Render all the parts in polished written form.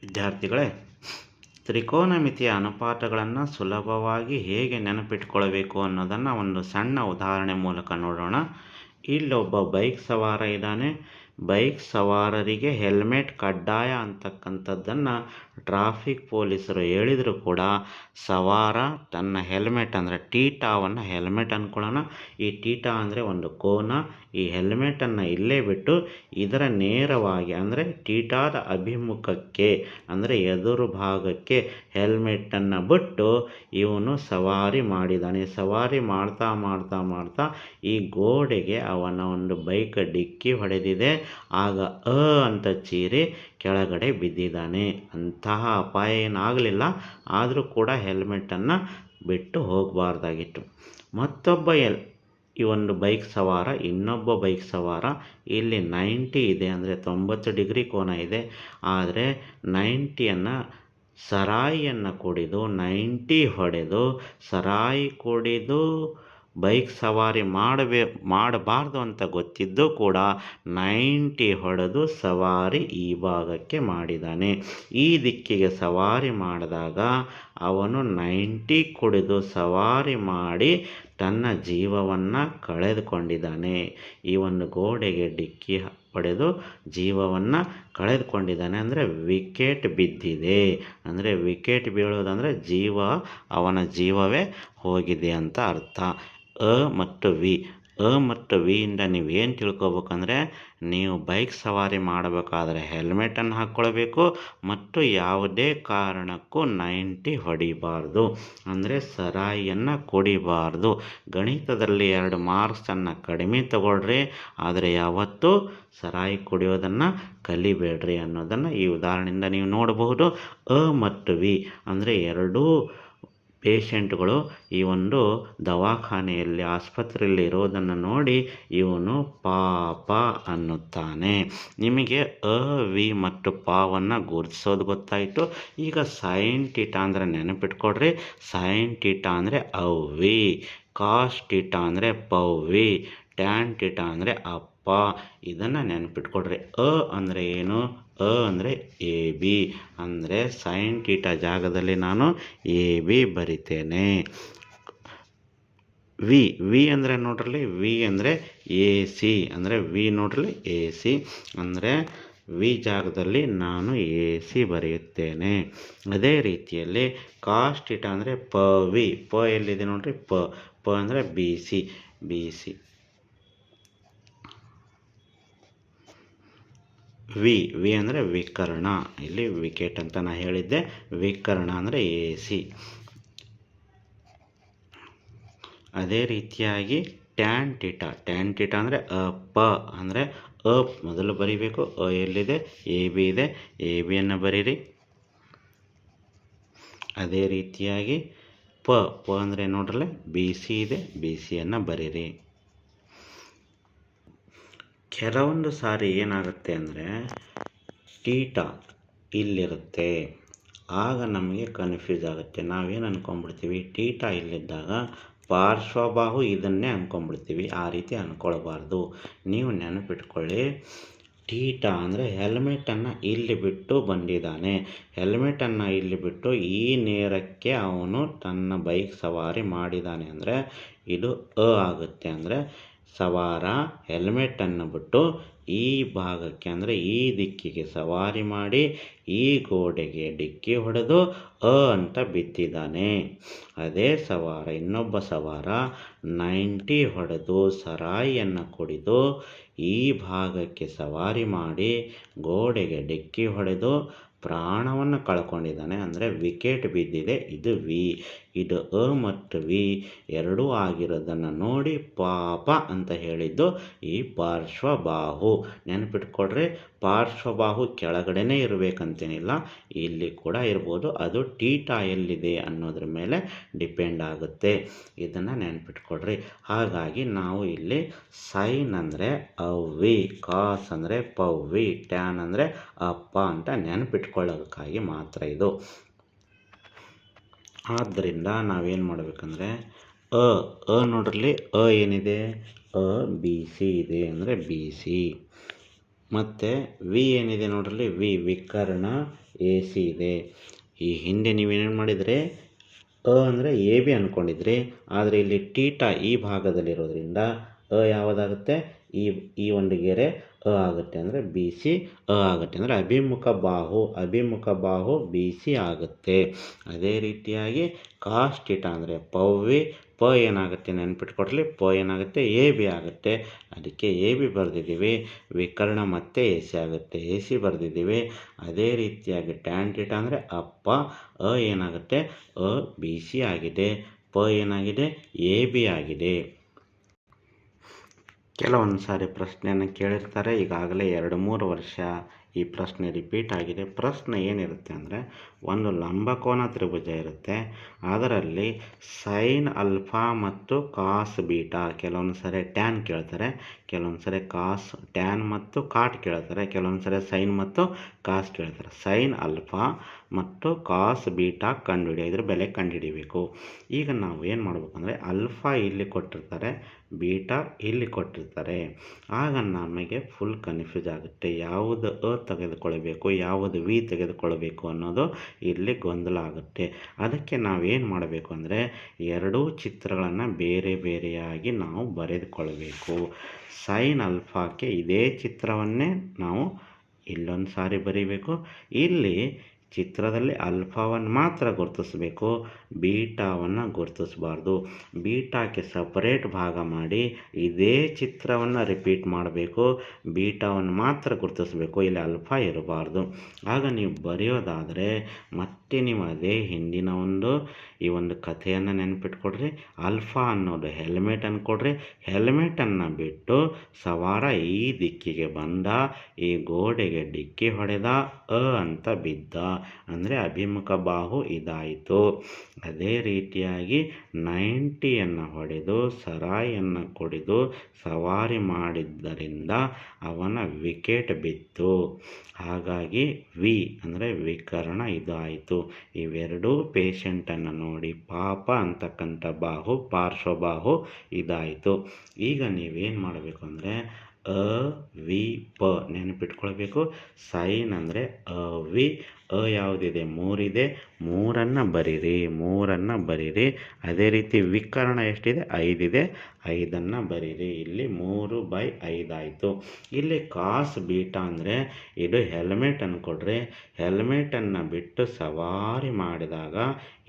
ವಿದ್ಯಾರ್ಥಿಗಳೇ, ತ್ರಿಕೋನಮಿತಿಯ ಅನುಪಾತಗಳನ್ನು ಸುಲಭವಾಗಿ ಹೇಗೆ ನೆನಪಿಟ್ಕೊಳ್ಬೇಕು ಅನ್ನೋದನ್ನು ಒಂದು ಸಣ್ಣ ಉದಾಹರಣೆ ಮೂಲಕ ನೋಡೋಣ. ಇಲ್ಲೊಬ್ಬ ಬೈಕ್ ಸವಾರ ಇದ್ದಾನೆ. ಬೈಕ್ ಸವಾರರಿಗೆ ಹೆಲ್ಮೆಟ್ ಕಡ್ಡಾಯ ಅಂತಕ್ಕಂಥದ್ದನ್ನು ಟ್ರಾಫಿಕ್ ಪೊಲೀಸರು ಹೇಳಿದರೂ ಕೂಡ ಸವಾರ ತನ್ನ ಹೆಲ್ಮೆಟ್ ಅಂದರೆ ಟೀಟಾವನ್ನು ಹೆಲ್ಮೆಟ್ ಅಂದ್ಕೊಳ್ಳೋಣ. ಈ ಟೀಟಾ ಅಂದರೆ ಒಂದು ಕೋನ. ಈ ಹೆಲ್ಮೆಟನ್ನು ಇಲ್ಲೇ ಬಿಟ್ಟು ಇದರ ನೇರವಾಗಿ ಅಂದರೆ ಟೀಟಾದ ಅಭಿಮುಖಕ್ಕೆ ಅಂದರೆ ಎದುರು ಭಾಗಕ್ಕೆ ಹೆಲ್ಮೆಟನ್ನು ಬಿಟ್ಟು ಇವನು ಸವಾರಿ ಮಾಡಿದ್ದಾನೆ. ಸವಾರಿ ಮಾಡ್ತಾ ಮಾಡ್ತಾ ಮಾಡ್ತಾ ಈ ಗೋಡೆಗೆ ಅವನ ಒಂದು ಬೈಕ್ ಡಿಕ್ಕಿ ಹೊಡೆದಿದೆ. ಆಗ ಅಂತ ಚೀರಿ ಕೆಳಗಡೆ ಬಿದ್ದಿದ್ದಾನೆ. ಅಂತಹ ಅಪಾಯ ಏನಾಗಲಿಲ್ಲ, ಆದರೂ ಕೂಡ ಹೆಲ್ಮೆಟನ್ನು ಬಿಟ್ಟು ಹೋಗಬಾರ್ದಾಗಿತ್ತು. ಮತ್ತೊಬ್ಬ ಈ ಒಂದು ಬೈಕ್ ಸವಾರ, ಇನ್ನೊಬ್ಬ ಬೈಕ್ ಸವಾರ ಇಲ್ಲಿ 90 ಇದೆ ಅಂದರೆ 90 ಡಿಗ್ರಿ ಕೋನ ಇದೆ. ಆದರೆ 90ಯನ್ನು ಸರಾಯಿಯನ್ನು ಕುಡಿದು 90 ಹೊಡೆದು ಸರಾಯಿ ಕುಡಿದು ಬೈಕ್ ಸವಾರಿ ಮಾಡಬಾರ್ದು ಅಂತ ಗೊತ್ತಿದ್ದು ಕೂಡ 90 ಹೊಡೆದು ಸವಾರಿ ಈ ಭಾಗಕ್ಕೆ ಮಾಡಿದ್ದಾನೆ. ಈ ದಿಕ್ಕಿಗೆ ಸವಾರಿ ಮಾಡಿದಾಗ ಅವನು 90 ಕುಡಿದು ಸವಾರಿ ಮಾಡಿ ತನ್ನ ಜೀವವನ್ನು ಕಳೆದುಕೊಂಡಿದ್ದಾನೆ. ಈ ಒಂದು ಗೋಡೆಗೆ ಡಿಕ್ಕಿ ಹೊಡೆದು ಜೀವವನ್ನು ಕಳೆದುಕೊಂಡಿದ್ದಾನೆ. ಅಂದರೆ ವಿಕೆಟ್ ಬಿದ್ದಿದೆ. ಅಂದರೆ ವಿಕೆಟ್ ಬೀಳೋದಂದರೆ ಅವನ ಜೀವವೇ ಹೋಗಿದೆ ಅಂತ ಅರ್ಥ. ಮತ್ತು ಮತ್ತು ವಿಯಿಂದ ನೀವೇನು ತಿಳ್ಕೊಬೇಕಂದ್ರೆ, ನೀವು ಬೈಕ್ ಸವಾರಿ ಮಾಡಬೇಕಾದ್ರೆ ಹೆಲ್ಮೆಟನ್ನು ಹಾಕ್ಕೊಳ್ಬೇಕು ಮತ್ತು ಯಾವುದೇ ಕಾರಣಕ್ಕೂ 90 ಹೊಡಿಬಾರ್ದು ಅಂದರೆ ಸರಾಯಿಯನ್ನು ಕುಡಿಬಾರ್ದು. ಗಣಿತದಲ್ಲಿ 2 ಮಾರ್ಕ್ಸನ್ನು ಕಡಿಮೆ ತಗೊಳ್ರಿ, ಆದರೆ ಯಾವತ್ತೂ ಸರಾಯಿ ಕುಡಿಯೋದನ್ನು ಕಲಿಬೇಡ್ರಿ ಅನ್ನೋದನ್ನು ಈ ಉದಾಹರಣೆಯಿಂದ ನೀವು ನೋಡಬಹುದು. ಮತ್ತು ವಿ ಅಂದರೆ ಎರಡೂ ಪೇಷಂಟ್ಗಳು ಈ ಒಂದು ದವಾಖಾನೆಯಲ್ಲಿ ಆಸ್ಪತ್ರೆಯಲ್ಲಿ ಇರೋದನ್ನು ನೋಡಿ ಇವನು ಪಾಪ ಅನ್ನುತ್ತಾನೆ. ನಿಮಗೆ ವಿ ಮತ್ತು ಪಾವನ್ನು ಗುರುತಿಸೋದು ಗೊತ್ತಾಯಿತು. ಈಗ ಸೈನ್ ಟೀಟಾ ಅಂದರೆ ನೆನಪಿಟ್ಕೊಡ್ರಿ. ಸೈನ್ ಟೀಟಾ ಅಂದರೆ ಅವ್ವಿ, ಕಾಸ್ ಟೀಟಾ ಅಂದರೆ ಪವ್ವಿ, ಟ್ಯಾನ್ ಟೀಟಾ ಅಂದರೆ ಅಪ್ಪ. ಇದನ್ನು ನೆನಪಿಟ್ಕೊಡ್ರಿ. ಅಂದರೆ ಏನು? ಅಂದರೆ ಎ ಬಿ ಅಂದರೆ ಸೈನ್ ಟೀಟಾ ಜಾಗದಲ್ಲಿ ನಾನು ಎ ಬಿ ಬರಿತೇನೆ. ವಿ ಅಂದರೆ ನೋಡ್ರಲ್ಲಿ, ವಿ ಅಂದರೆ ಎ ಸಿ ಅಂದರೆ ವಿ ನೋಡ್ರಲ್ಲಿ ಎ ಸಿ ಅಂದರೆ ವಿ ಜಾಗದಲ್ಲಿ ನಾನು ಎ ಸಿ ಬರೆಯುತ್ತೇನೆ. ಅದೇ ರೀತಿಯಲ್ಲಿ ಕಾಸ್ ಟೀಟಾ ಅಂದರೆ ವಿ, ಎಲ್ಲಿದೆ ನೋಡ್ರಿ, ಅಂದರೆ ಬಿ ಸಿ. ವಿ ಅಂದರೆ ವಿಕರ್ಣ. ಇಲ್ಲಿ ವಿಕೆಟ್ ಅಂತ ನಾನು ಹೇಳಿದ್ದೆ. ವಿಕರ್ಣ ಅಂದರೆ ಎ ಸಿ. ಅದೇ ರೀತಿಯಾಗಿ ಟ್ಯಾನ್ ಟೀಟಾ ಅಂದರೆ ಅಂದರೆ ಮೊದಲು ಬರಿಬೇಕು. ಎಲ್ಲಿದೆ? ಎ ಬಿ ಇದೆ. ಎ ಬಿಯನ್ನು ಬರೀರಿ. ಅದೇ ರೀತಿಯಾಗಿ ಅಂದರೆ ನೋಡ್ರಲ್ಲ ಬಿ ಸಿ ಇದೆ. ಬಿ ಸಿಯನ್ನು ಬರೀರಿ. ಕೆಲವೊಂದು ಸಾರಿ ಏನಾಗುತ್ತೆ ಅಂದರೆ ಟೀಟಾ ಇಲ್ಲಿರುತ್ತೆ. ಆಗ ನಮಗೆ ಕನ್ಫ್ಯೂಸ್ ಆಗುತ್ತೆ. ನಾವೇನು ಅಂದ್ಕೊಂಡ್ಬಿಡ್ತೀವಿ, ಟೀಟಾ ಇಲ್ಲಿದ್ದಾಗ ಪಾರ್ಶ್ವಬಾಹು ಇದನ್ನೇ ಅಂದ್ಕೊಂಡ್ಬಿಡ್ತೀವಿ. ಆ ರೀತಿ ಅಂದ್ಕೊಳ್ಬಾರ್ದು. ನೀವು ನೆನಪಿಟ್ಕೊಳ್ಳಿ, ಟೀಟಾ ಅಂದರೆ ಹೆಲ್ಮೆಟನ್ನು ಇಲ್ಲಿ ಬಿಟ್ಟು ಬಂದಿದ್ದಾನೆ. ಹೆಲ್ಮೆಟನ್ನು ಇಲ್ಲಿ ಬಿಟ್ಟು ಈ ನೇರಕ್ಕೆ ಅವನು ತನ್ನ ಬೈಕ್ ಸವಾರಿ ಮಾಡಿದ್ದಾನೆ ಅಂದರೆ ಇದು ಆಗುತ್ತೆ. ಅಂದರೆ ಸವಾರ ಹೆಲ್ಮೆಟನ್ನು ಬಿಟ್ಟು ಈ ಭಾಗಕ್ಕೆ ಅಂದರೆ ಈ ದಿಕ್ಕಿಗೆ ಸವಾರಿ ಮಾಡಿ ಈ ಗೋಡೆಗೆ ಡಿಕ್ಕಿ ಹೊಡೆದು ಅಂತ ಬಿದ್ದಿದ್ದಾನೆ. ಅದೇ ಸವಾರ ಇನ್ನೊಬ್ಬ ಸವಾರ 90 ಹೊಡೆದು ಸರಾಯಿಯನ್ನು ಕುಡಿದು ಈ ಭಾಗಕ್ಕೆ ಸವಾರಿ ಮಾಡಿ ಗೋಡೆಗೆ ಡಿಕ್ಕಿ ಹೊಡೆದು ಪ್ರಾಣವನ್ನು ಕಳ್ಕೊಂಡಿದ್ದಾನೆ. ಅಂದರೆ ವಿಕೆಟ್ ಬಿದ್ದಿದೆ. ಇದು ವಿ. ಇದು ಮತ್ತು ವಿ ಎರಡೂ ಆಗಿರೋದನ್ನು ನೋಡಿ ಪಾಪ ಅಂತ ಹೇಳಿದ್ದು ಈ ಪಾರ್ಶ್ವಬಾಹು. ನೆನಪಿಟ್ಕೊಡ್ರಿ, ಪಾರ್ಶ್ವಬಾಹು ಕೆಳಗಡೆನೇ ಇರಬೇಕಂತೇನಿಲ್ಲ, ಇಲ್ಲಿ ಕೂಡ ಇರ್ಬೋದು. ಅದು ಟೀಟಾ ಎಲ್ಲಿದೆ ಅನ್ನೋದ್ರ ಮೇಲೆ ಡಿಪೆಂಡ್ ಆಗುತ್ತೆ. ಇದನ್ನು ನೆನಪಿಟ್ಕೊಡ್ರಿ. ಹಾಗಾಗಿ ನಾವು ಇಲ್ಲಿ ಸೈನ್ ಅಂದರೆ ಅವ್ವಿ, ಕಾಸ್ ಅಂದರೆ ಪವ್ವಿ, ಟ್ಯಾನ್ ಅಂದರೆ ಅಪ್ಪ ಅಂತ ನೆನಪಿಟ್ಕೊಳ್ಳೋದಕ್ಕಾಗಿ ಮಾತ್ರ ಇದು. ಆದ್ದರಿಂದ ನಾವೇನು ಮಾಡಬೇಕಂದ್ರೆ ನೋಡ್ರಲ್ಲಿ ಏನಿದೆ, ಬಿ ಸಿ ಇದೆ ಅಂದರೆ ಬಿ ಸಿ. ಮತ್ತು ವಿ ಏನಿದೆ ನೋಡ್ರಲ್ಲಿ, ವಿಕರ್ಣ ಎ ಸಿ ಇದೆ. ಈ ಹಿಂದೆ ನೀವೇನೇನು ಮಾಡಿದರೆ ಅಂದರೆ ಎ ಬಿ ಅಂದ್ಕೊಂಡಿದ್ರಿ, ಆದರೆ ಇಲ್ಲಿ ಟೀಟಾ ಈ ಭಾಗದಲ್ಲಿರೋದ್ರಿಂದ ಯಾವುದಾಗುತ್ತೆ, ಈ ಒಂದು ಗೆರೆ ಆಗುತ್ತೆ, ಅಂದರೆ ಬಿ ಸಿ ಆಗುತ್ತೆ, ಅಂದರೆ ಅಭಿಮುಖ ಬಾಹು ಬಿ ಸಿ ಆಗುತ್ತೆ. ಅದೇ ರೀತಿಯಾಗಿ ಕಾಸ್ ಟೀಟಾ ಅಂದರೆ ಪವ್ವಿ ಏನಾಗುತ್ತೆ ನೆನ್ಪಿಟ್ಕೊಡ್ಲಿ, ಏನಾಗುತ್ತೆ ಎ ಬಿ ಆಗುತ್ತೆ. ಅದಕ್ಕೆ ಎ ಬಿ ಬರೆದಿದ್ದೀವಿ. ವಿಕರ್ಣ ಮತ್ತೆ ಎ ಸಿ ಆಗುತ್ತೆ, ಎ ಸಿ ಬರೆದಿದ್ದೀವಿ. ಅದೇ ರೀತಿಯಾಗಿ ಟ್ಯಾನ್ ಟೀಟಾ ಅಂದರೆ ಅಪ್ಪ ಏನಾಗುತ್ತೆ ಬಿ ಸಿ ಆಗಿದೆ, ಏನಾಗಿದೆ ಎ ಬಿ ಆಗಿದೆ. ಕೆಲವೊಂದು ಸಾರಿ ಪ್ರಶ್ನೆಯನ್ನು ಕೇಳಿರ್ತಾರೆ, ಈಗಾಗಲೇ 2-3 ವರ್ಷ ಈ ಪ್ರಶ್ನೆ ರಿಪೀಟ್ ಆಗಿದೆ. ಪ್ರಶ್ನೆ ಏನಿರುತ್ತೆ ಅಂದರೆ, ಒಂದು ಲಂಬಕೋನ ತ್ರಿಭುಜ ಇರುತ್ತೆ, ಅದರಲ್ಲಿ ಸೈನ್ ಅಲ್ಫಾ ಮತ್ತು ಕಾಸ್ ಬೀಟಾ, ಕೆಲವೊಂದು ಸರಿ ಟ್ಯಾನ್ ಕೇಳ್ತಾರೆ, ಕೆಲವೊಂದು ಸರಿ ಟ್ಯಾನ್ ಮತ್ತು ಕಾಟ್ ಕೇಳ್ತಾರೆ, ಕೆಲವೊಂದು ಸರಿ ಸೈನ್ ಮತ್ತು ಕಾಸ್ ಕೇಳ್ತಾರೆ. ಸೈನ್ ಅಲ್ಫಾ ಮತ್ತು ಕಾಸ್ ಬೀಟಾ ಇದ್ರ ಬೆಲೆ ಕಂಡುಹಿಡಿಯಬೇಕು. ಈಗ ನಾವು ಏನು ಮಾಡಬೇಕಂದ್ರೆ, ಅಲ್ಫಾ ಇಲ್ಲಿ ಕೊಟ್ಟಿರ್ತಾರೆ, ಬೀಟಾ ಇಲ್ಲಿ ಕೊಟ್ಟಿರ್ತಾರೆ. ಆಗ ನಮಗೆ ಫುಲ್ ಕನ್ಫ್ಯೂಸ್ ಆಗುತ್ತೆ, ಯಾವುದು ತೆಗೆದುಕೊಳ್ಬೇಕು, ಯಾವುದು ವಿ ತೆಗೆದುಕೊಳ್ಬೇಕು ಅನ್ನೋದು ಇಲ್ಲಿ ಗೊಂದಲ ಆಗುತ್ತೆ. ಅದಕ್ಕೆ ನಾವೇನು ಮಾಡಬೇಕು ಅಂದರೆ, ಎರಡೂ ಚಿತ್ರಗಳನ್ನು ಬೇರೆ ಬೇರೆಯಾಗಿ ನಾವು ಬರೆದುಕೊಳ್ಬೇಕು. ಸೈನ್ ಅಲ್ಫಾಕ್ಕೆ ಇದೇ ಚಿತ್ರವನ್ನೇ ನಾವು ಇಲ್ಲೊಂದು ಸಾರಿ ಬರೀಬೇಕು. ಇಲ್ಲಿ ಚಿತ್ರದಲ್ಲಿ ಅಲ್ಫಾವನ್ನು ಮಾತ್ರ ಗುರುತಿಸಬೇಕು, ಬೀಟಾವನ್ನು ಗುರುತಿಸಬಾರ್ದು. ಬೀಟಾಕ್ಕೆ ಸಪರೇಟ್ ಭಾಗ ಮಾಡಿ ಇದೇ ಚಿತ್ರವನ್ನು ರಿಪೀಟ್ ಮಾಡಬೇಕು, ಬೀಟಾವನ್ನು ಮಾತ್ರ ಗುರುತಿಸಬೇಕು, ಇಲ್ಲಿ ಅಲ್ಫಾ ಇರಬಾರ್ದು. ಆಗ ನೀವು ಬರೆಯೋದಾದರೆ ಮತ್ತೆ ನೀವು ಅದೇ ಹಿಂದಿನ ಈ ಒಂದು ಕಥೆಯನ್ನು ನೆನಪಿಟ್ಕೊಡ್ರಿ. ಅಲ್ಫಾ ಅನ್ನೋದು ಹೆಲ್ಮೆಟ್ ಅಂದ್ಕೊಡ್ರಿ, ಹೆಲ್ಮೆಟನ್ನು ಬಿಟ್ಟು ಸವಾರ ಈ ದಿಕ್ಕಿಗೆ ಬಂದ, ಈ ಗೋಡೆಗೆ ಡಿಕ್ಕಿ ಹೊಡೆದ, ಅಂತ ಬಿದ್ದ, ಅಂದರೆ ಅಭಿಮುಖ ಬಾಹು ಇದಾಯಿತು. ಅದೇ ರೀತಿಯಾಗಿ 90ಯನ್ನು ಹೊಡೆದು ಸರಾಯಿಯನ್ನು ಕುಡಿದು ಸವಾರಿ ಮಾಡಿದ್ದರಿಂದ ಅವನ ವಿಕೆಟ್ ಬಿತ್ತು. ಹಾಗಾಗಿ ವಿ ಅಂದರೆ ವಿಕರ್ಣ ಇದಾಯಿತು. ಇವೆರಡೂ ಪೇಷಂಟನ್ನು ನೋಡಿ ಪಾಪ ಅಂತಕ್ಕಂಥ ಪಾರ್ಶ್ವಬಾಹು ಇದಾಯಿತು. ಈಗ ನೀವೇನು ಮಾಡಬೇಕು ಅಂದರೆ, ವಿ ಪ ನೆನಪಿಟ್ಕೊಳ್ಬೇಕು. ಸೈನ್ ಅಂದರೆ ವಿ, ಯಾವುದಿದೆ 3 ಇದೆ, 3 ಬರೀರಿ. ಅದೇ ರೀತಿ ವಿಕರ್ಣ ಎಷ್ಟಿದೆ 5 ಇದೆ, 5 ಬರೀರಿ. ಇಲ್ಲಿ 3/5 ಆಯಿತು. ಇಲ್ಲಿ ಕಾಸ್ ಬೀಟಾ ಅಂದರೆ ಇದು ಹೆಲ್ಮೆಟ್ ಅಂದ್ಕೊಡ್ರಿ, ಹೆಲ್ಮೆಟನ್ನು ಬಿಟ್ಟು ಸವಾರಿ ಮಾಡಿದಾಗ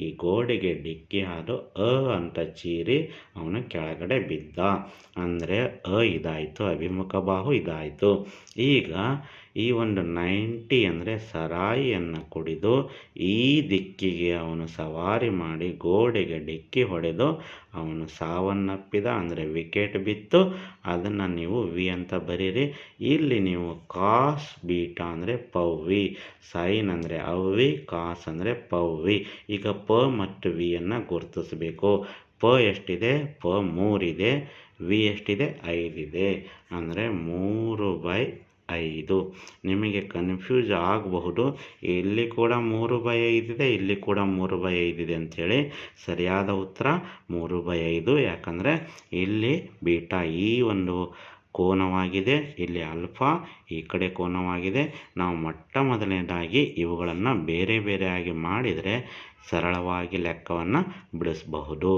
ಈ ಗೋಡೆಗೆ ಡಿಕ್ಕಿ ಹಾದು ಅಂತ ಚೀರಿ ಅವನು ಕೆಳಗಡೆ ಬಿದ್ದ, ಅಂದರೆ ಇದಾಯಿತು, ಅಭಿಮುಖ ಬಾಹು ಇದಾಯಿತು. ಈಗ ಈ ಒಂದು 90 ಅಂದರೆ ಸರಾಯಿಯನ್ನು ಕುಡಿದು ಈ ದಿಕ್ಕಿಗೆ ಅವನು ಸವಾರಿ ಮಾಡಿ ಗೋಡೆಗೆ ಡಿಕ್ಕಿ ಹೊಡೆದು ಅವನು ಸಾವನ್ನಪ್ಪಿದ, ಅಂದರೆ ವಿಕೆಟ್ ಬಿತ್ತು. ಅದನ್ನು ನೀವು ವಿ ಅಂತ ಬರೀರಿ. ಇಲ್ಲಿ ನೀವು ಕಾಸ್ ಬೀಟಾ ಅಂದರೆ ಪವ್ವಿ, ಸೈನ್ ಅಂದರೆ ಅವ್ವಿ, ಕಾಸ್ ಅಂದರೆ ಪವ್ವಿ. ಈಗ ಪ ಮತ್ತು ವಿಯನ್ನು ಗುರುತಿಸಬೇಕು. ಎಷ್ಟಿದೆ, 3 ಇದೆ, ವಿ ಎಷ್ಟಿದೆ 5 ಇದೆ, ಅಂದರೆ 3/5. ನಿಮಗೆ ಕನ್ಫ್ಯೂಸ್ ಆಗಬಹುದು, ಇಲ್ಲಿ ಕೂಡ 3/5 ಇದೆ, ಇಲ್ಲಿ ಕೂಡ 3/5 ಇದೆ ಅಂಥೇಳಿ. ಸರಿಯಾದ ಉತ್ತರ 3/5. ಯಾಕಂದರೆ ಇಲ್ಲಿ ಬೀಟಾ ಈ ಒಂದು ಕೋನವಾಗಿದೆ, ಇಲ್ಲಿ ಆಲ್ಫಾ ಈ ಕಡೆ ಕೋನವಾಗಿದೆ. ನಾವು ಮೊದಲನೇದಾಗಿ ಇವುಗಳನ್ನು ಬೇರೆ ಬೇರೆಯಾಗಿ ಮಾಡಿದರೆ ಸರಳವಾಗಿ ಲೆಕ್ಕವನ್ನು ಬಿಡಿಸಬಹುದು.